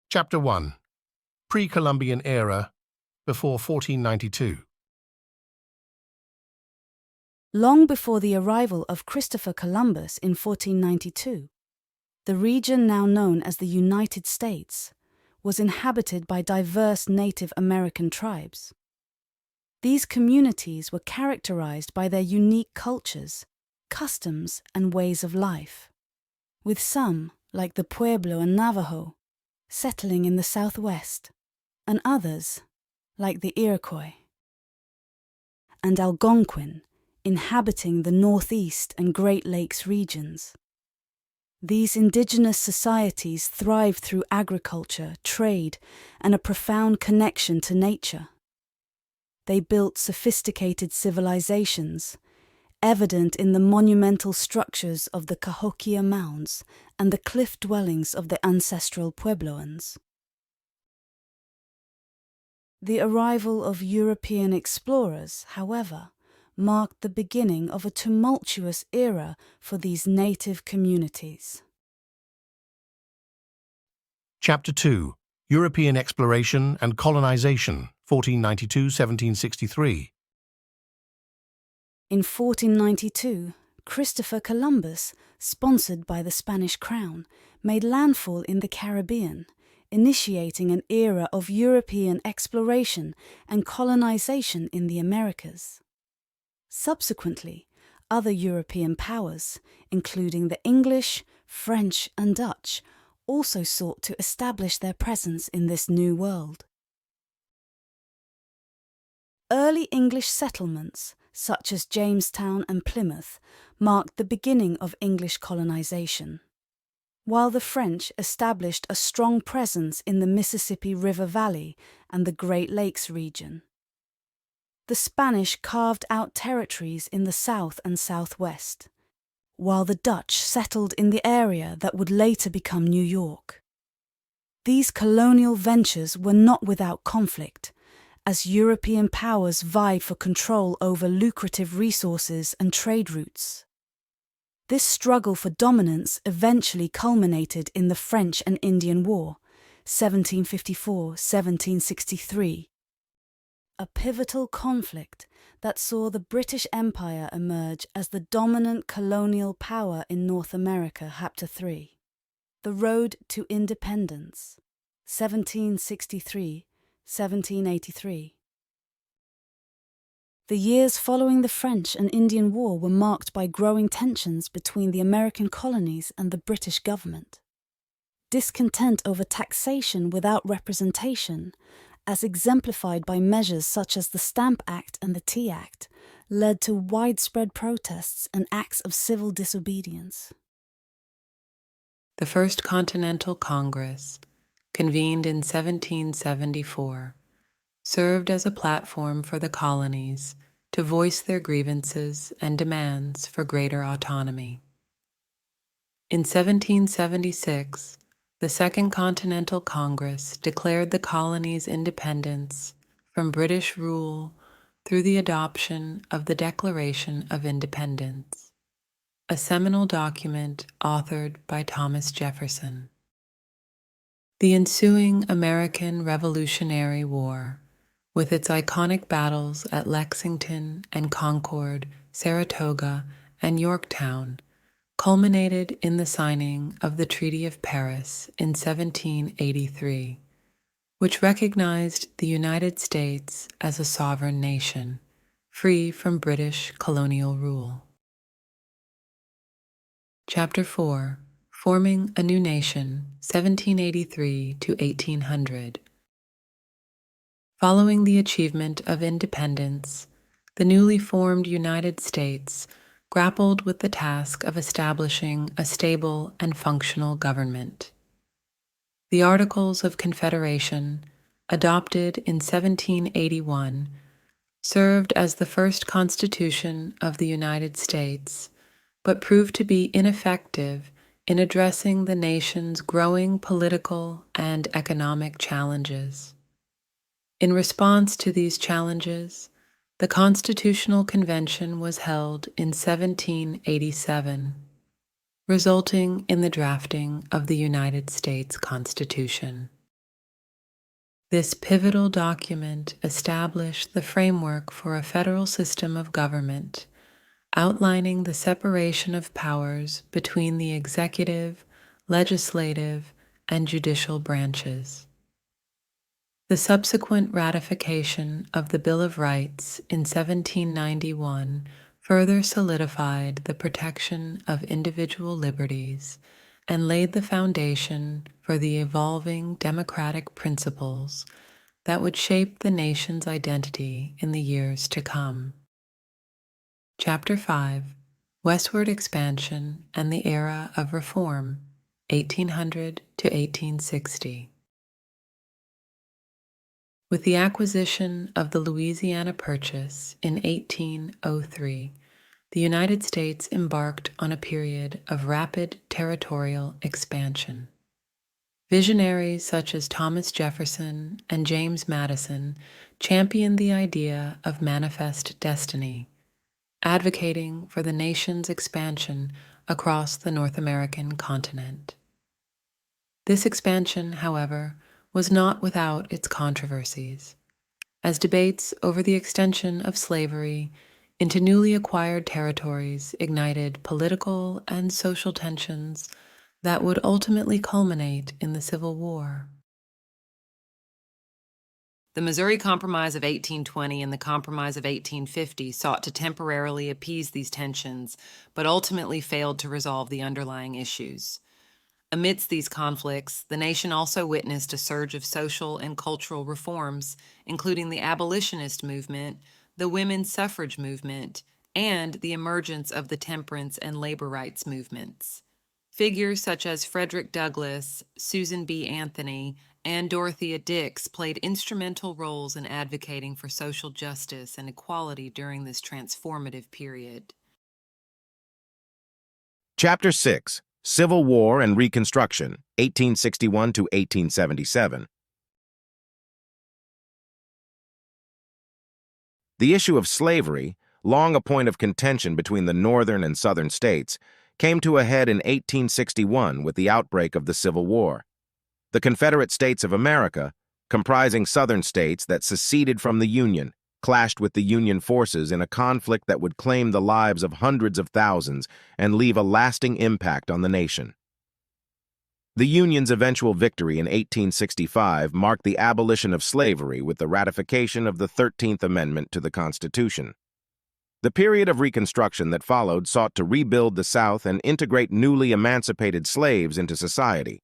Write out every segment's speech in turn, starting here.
Chapter 1. Pre-Columbian Era, before 1492. Long before the arrival of Christopher Columbus in 1492, the region now known as the United States was inhabited by diverse Native American tribes. These communities were characterized by their unique cultures, customs, and ways of life, with some, like the Pueblo and Navajo, settling in the southwest, and others, like the Iroquois and Algonquin, inhabiting the Northeast and Great Lakes regions. These indigenous societies thrived through agriculture, trade, and a profound connection to nature. They built sophisticated civilizations, evident in the monumental structures of the Cahokia Mounds and the cliff dwellings of the ancestral Puebloans. The arrival of European explorers, however, marked the beginning of a tumultuous era for these native communities. Chapter 2. European Exploration and Colonization, 1492–1763. In 1492, Christopher Columbus, sponsored by the Spanish crown, made landfall in the Caribbean, initiating an era of European exploration and colonization in the Americas. Subsequently, other European powers, including the English, French, and Dutch, also sought to establish their presence in this new world. Early English settlements, such as Jamestown and Plymouth, marked the beginning of English colonization, while the French established a strong presence in the Mississippi River Valley and the Great Lakes region. The Spanish carved out territories in the south and southwest, while the Dutch settled in the area that would later become New York. These colonial ventures were not without conflict, as European powers vied for control over lucrative resources and trade routes. This struggle for dominance eventually culminated in the French and Indian War, 1754–1763, a pivotal conflict that saw the British Empire emerge as the dominant colonial power in North America. Chapter 3. The Road to Independence, 1763–1783. The years following the French and Indian War were marked by growing tensions between the American colonies and the British government. Discontent over taxation without representation, as exemplified by measures such as the Stamp Act and the Tea Act, led to widespread protests and acts of civil disobedience. The First Continental Congress, convened in 1774, served as a platform for the colonies to voice their grievances and demands for greater autonomy. In 1776, the Second Continental Congress declared the colonies' independence from British rule through the adoption of the Declaration of Independence, a seminal document authored by Thomas Jefferson. The ensuing American Revolutionary War, with its iconic battles at Lexington and Concord, Saratoga, and Yorktown, culminated in the signing of the Treaty of Paris in 1783, which recognized the United States as a sovereign nation, free from British colonial rule. Chapter 4. Forming a New Nation, 1783–1800. Following the achievement of independence, the newly formed United States grappled with the task of establishing a stable and functional government. The Articles of Confederation, adopted in 1781, served as the first Constitution of the United States, but proved to be ineffective in addressing the nation's growing political and economic challenges. In response to these challenges, the Constitutional Convention was held in 1787, resulting in the drafting of the United States Constitution. This pivotal document established the framework for a federal system of government, outlining the separation of powers between the executive, legislative, and judicial branches. The subsequent ratification of the Bill of Rights in 1791 further solidified the protection of individual liberties and laid the foundation for the evolving democratic principles that would shape the nation's identity in the years to come. Chapter 5: Westward Expansion and the Era of Reform, 1800 to 1860. With the acquisition of the Louisiana Purchase in 1803, the United States embarked on a period of rapid territorial expansion. Visionaries such as Thomas Jefferson and James Madison championed the idea of manifest destiny, advocating for the nation's expansion across the North American continent. This expansion, however, was not without its controversies, as debates over the extension of slavery into newly acquired territories ignited political and social tensions that would ultimately culminate in the Civil War. The Missouri Compromise of 1820 and the Compromise of 1850 sought to temporarily appease these tensions, but ultimately failed to resolve the underlying issues. Amidst these conflicts, the nation also witnessed a surge of social and cultural reforms, including the abolitionist movement, the women's suffrage movement, and the emergence of the temperance and labor rights movements. Figures such as Frederick Douglass, Susan B. Anthony, and Dorothea Dix played instrumental roles in advocating for social justice and equality during this transformative period. Chapter 6: Civil War and Reconstruction, 1861 to 1877. The issue of slavery, long a point of contention between the northern and southern states, came to a head in 1861 with the outbreak of the Civil War. The Confederate States of America, comprising southern states that seceded from the Union, clashed with the Union forces in a conflict that would claim the lives of hundreds of thousands and leave a lasting impact on the nation. The Union's eventual victory in 1865 marked the abolition of slavery with the ratification of the 13th Amendment to the Constitution. The period of Reconstruction that followed sought to rebuild the South and integrate newly emancipated slaves into society.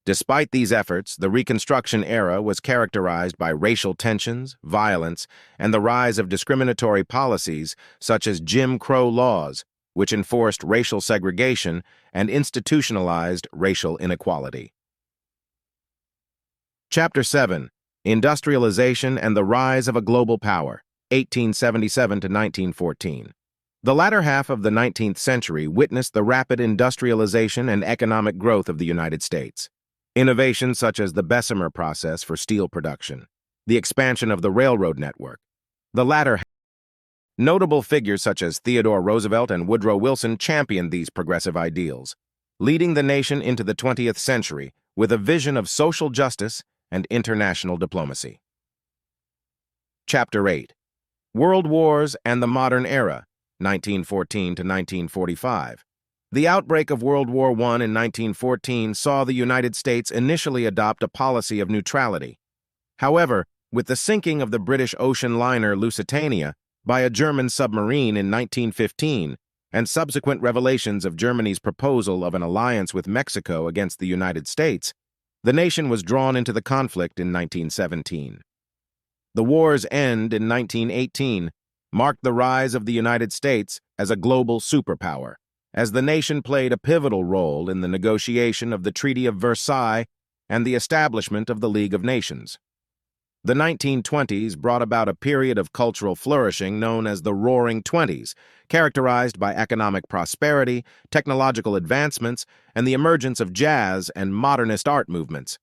Despite these efforts, the Reconstruction era was characterized by racial tensions, violence, and the rise of discriminatory policies such as Jim Crow laws, which enforced racial segregation and institutionalized racial inequality. Chapter 7: Industrialization and the Rise of a Global Power, 1877 to 1914. The latter half of the 19th century witnessed the rapid industrialization and economic growth of the United States. Innovations such as the Bessemer process for steel production, the expansion of the railroad network. The latter, notable figures such as Theodore Roosevelt and Woodrow Wilson championed these progressive ideals, leading the nation into the 20th century with a vision of social justice and international diplomacy. Chapter 8: World Wars and the Modern Era, 1914 to 1945. The outbreak of World War I in 1914 saw the United States initially adopt a policy of neutrality. However, with the sinking of the British ocean liner Lusitania by a German submarine in 1915 and subsequent revelations of Germany's proposal of an alliance with Mexico against the United States, the nation was drawn into the conflict in 1917. The war's end in 1918 marked the rise of the United States as a global superpower, as the nation played a pivotal role in the negotiation of the Treaty of Versailles and the establishment of the League of Nations. The 1920s brought about a period of cultural flourishing known as the Roaring Twenties, characterized by economic prosperity, technological advancements, and the emergence of jazz and modernist art movements.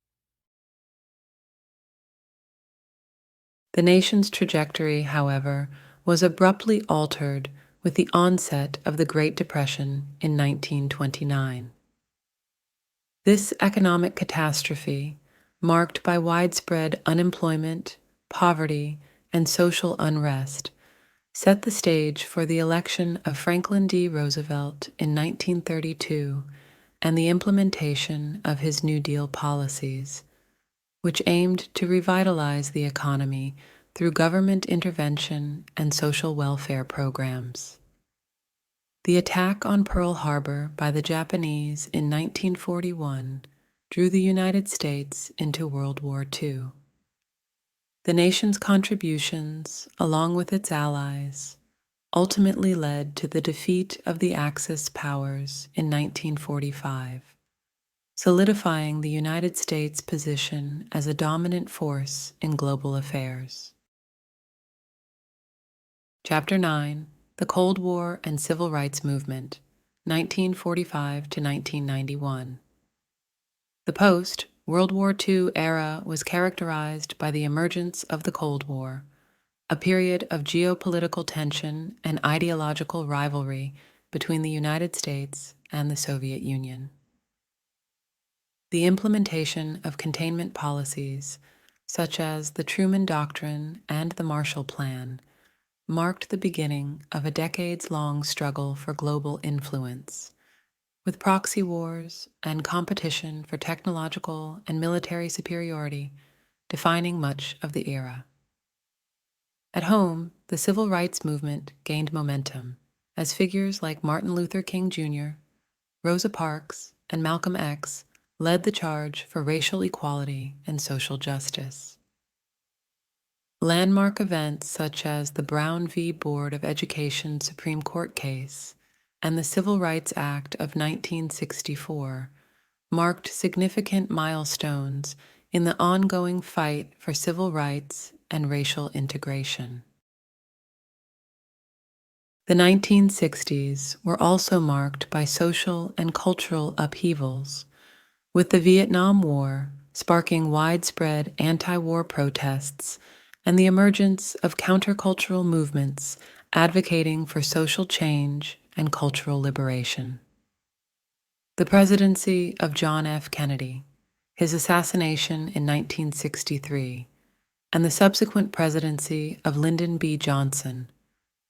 The nation's trajectory, however, was abruptly altered with the onset of the Great Depression in 1929. This economic catastrophe, marked by widespread unemployment, poverty, and social unrest, set the stage for the election of Franklin D. Roosevelt in 1932 and the implementation of his New Deal policies, which aimed to revitalize the economy through government intervention and social welfare programs. The attack on Pearl Harbor by the Japanese in 1941 drew the United States into World War II. The nation's contributions, along with its allies, ultimately led to the defeat of the Axis powers in 1945, solidifying the United States' position as a dominant force in global affairs. Chapter 9: The Cold War and Civil Rights Movement, 1945 to 1991. The post-World War II era was characterized by the emergence of the Cold War, a period of geopolitical tension and ideological rivalry between the United States and the Soviet Union. The implementation of containment policies, such as the Truman Doctrine and the Marshall Plan, marked the beginning of a decades-long struggle for global influence, with proxy wars and competition for technological and military superiority defining much of the era. At home, the civil rights movement gained momentum as figures like Martin Luther King Jr., Rosa Parks, and Malcolm X led the charge for racial equality and social justice. Landmark events such as the Brown v. Board of Education Supreme Court case and the Civil Rights Act of 1964 marked significant milestones in the ongoing fight for civil rights and racial integration. The 1960s were also marked by social and cultural upheavals, with the Vietnam War sparking widespread anti-war protests and the emergence of countercultural movements advocating for social change and cultural liberation. The presidency of John F. Kennedy, his assassination in 1963, and the subsequent presidency of Lyndon B. Johnson,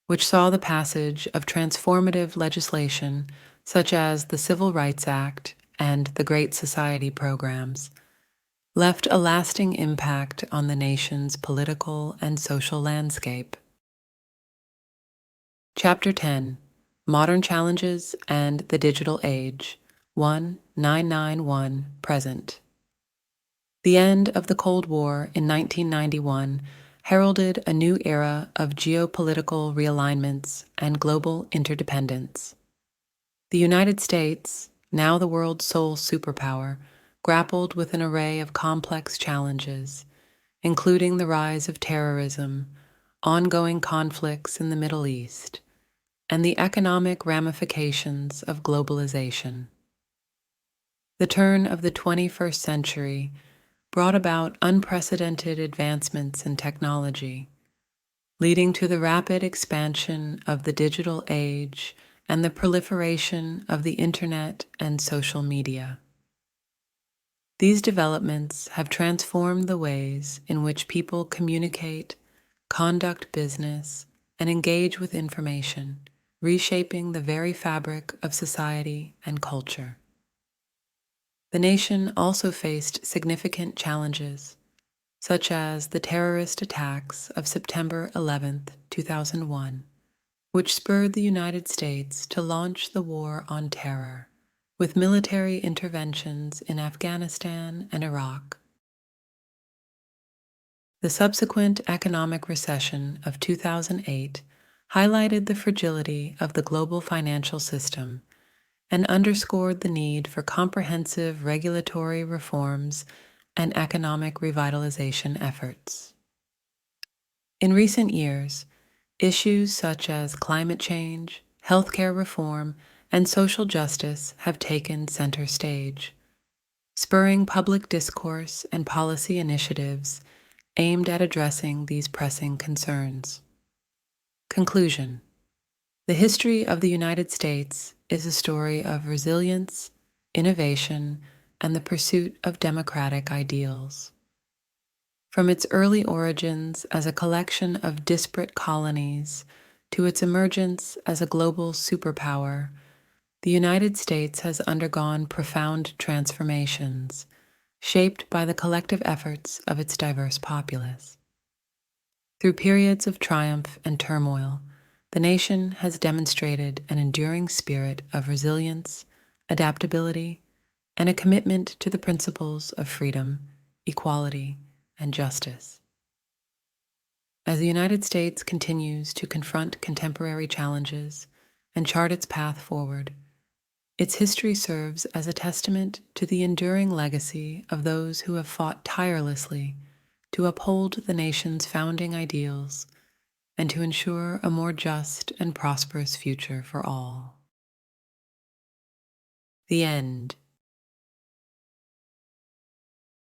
which saw the passage of transformative legislation such as the Civil Rights Act and the Great Society programs, left a lasting impact on the nation's political and social landscape. Chapter 10: Modern Challenges and the Digital Age, 1991 present. The end of the Cold War in 1991 heralded a new era of geopolitical realignments and global interdependence. The United States, now the world's sole superpower, grappled with an array of complex challenges, including the rise of terrorism, ongoing conflicts in the Middle East, and the economic ramifications of globalization. The turn of the 21st century brought about unprecedented advancements in technology, leading to the rapid expansion of the digital age and the proliferation of the Internet and social media. These developments have transformed the ways in which people communicate, conduct business, and engage with information, reshaping the very fabric of society and culture. The nation also faced significant challenges, such as the terrorist attacks of September 11, 2001, which spurred the United States to launch the War on Terror, with military interventions in Afghanistan and Iraq. The subsequent economic recession of 2008 highlighted the fragility of the global financial system and underscored the need for comprehensive regulatory reforms and economic revitalization efforts. In recent years, issues such as climate change, healthcare reform, and social justice have taken center stage, spurring public discourse and policy initiatives aimed at addressing these pressing concerns. Conclusion: the history of the United States is a story of resilience, innovation, and the pursuit of democratic ideals. From its early origins as a collection of disparate colonies to its emergence as a global superpower, the United States has undergone profound transformations, shaped by the collective efforts of its diverse populace. Through periods of triumph and turmoil, the nation has demonstrated an enduring spirit of resilience, adaptability, and a commitment to the principles of freedom, equality, and justice. As the United States continues to confront contemporary challenges and chart its path forward, its history serves as a testament to the enduring legacy of those who have fought tirelessly to uphold the nation's founding ideals and to ensure a more just and prosperous future for all. The end.